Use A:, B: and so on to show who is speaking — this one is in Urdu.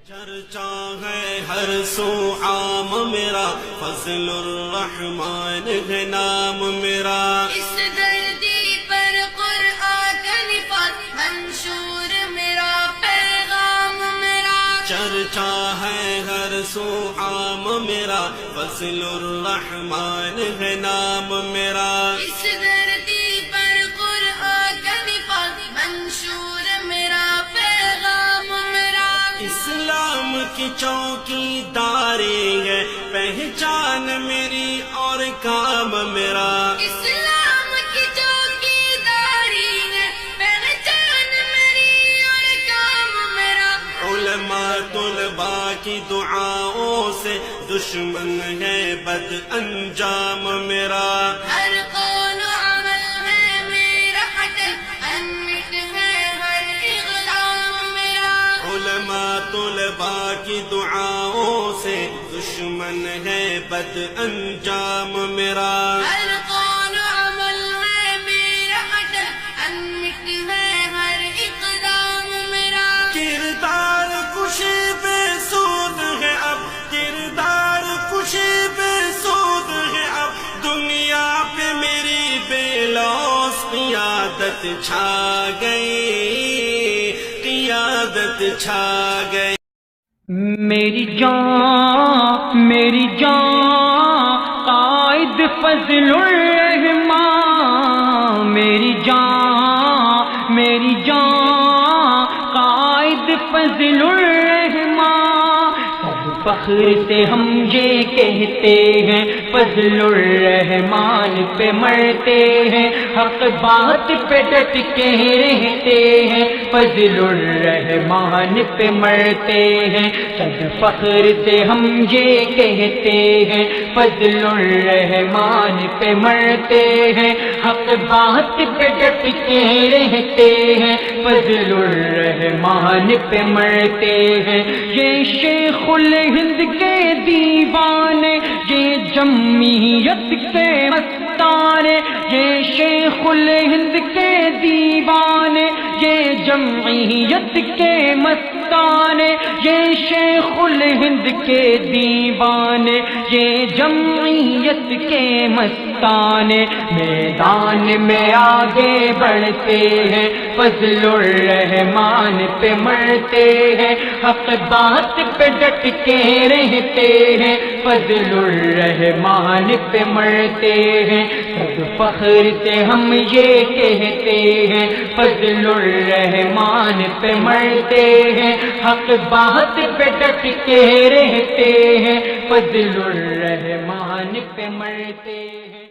A: چرچا ہے ہر سو عام میرا، فضل الرحمن ہے نام میرا۔
B: اس دردی پر قرآن کا نفاذ منشور میرا، پیغام میرا۔
A: چرچا ہے ہر سو عام میرا، فضل الرحمن ہے نام میرا۔
B: اس دردی پر قرآن کا نفاذ منشور میرا، پیغام میرا۔
A: اسلام کی چوکی داری ہے پہچان میری اور کام میرا۔
B: اسلام کی چوکی داری ہے پہچان میری اور کام میرا۔
A: علماء طلباء کی دعاؤں سے دشمن ہے بد انجام میرا۔
B: ہر قول و عمل ہے میرا حٹل، انمٹ ہے ہر اقدام میرا۔
A: علماء طلباء کی دعاؤں سے دشمن ہے بد انجام میرا۔
B: ہر قول و عمل ہے میرا حٹل، انمٹ ہے ہر اقدام میرا۔
A: کردار کشی بے سود ہے اب، کردار کشی بے سود ہے اب، دنیا پہ میری بے لوث قیادت چھا گئی، قیادت چھا گئی۔
C: میری جان قائد فضل الرحمان، میری جان قائد فضل الرحمان۔ سب فخر سے ہم یہ کہتے ہیں، فضل الرحمان پہ مرتے ہیں، حق بات پہ ڈٹ کے رہتے ہیں، فضل الرحمان پہ مرتے ہیں۔ سب فخر سے ہم یہ کہتے ہیں، فضل الرحمان پہ مرتے ہیں، حق بات پہ ڈٹ کے رہتے ہیں، فضل الرحمان پہ مرتے ہیں۔ یہ شیخ الہند کے دیوانے، یہ جمعیت کے مستانے، یہ شیخ الہند کے دیوانے، یہ جمعیت کے مستانے، یہ شیخ الہند کے دیوانے، یہ جمعیت کے مستانے۔ میدان میں آگے بڑھتے ہیں، فضل الرحمان پہ مرتے ہیں، حق بات پہ ڈٹ کے رہتے ہیں، فضل الرحمان پہ مرتے ہیں۔ سب فخر سے ہم یہ کہتے ہیں، فضل الرحمان پہ مرتے ہیں، حق بات پہ ڈٹ کے رہتے ہیں، فضل الرحمان پہ مرتے ہیں۔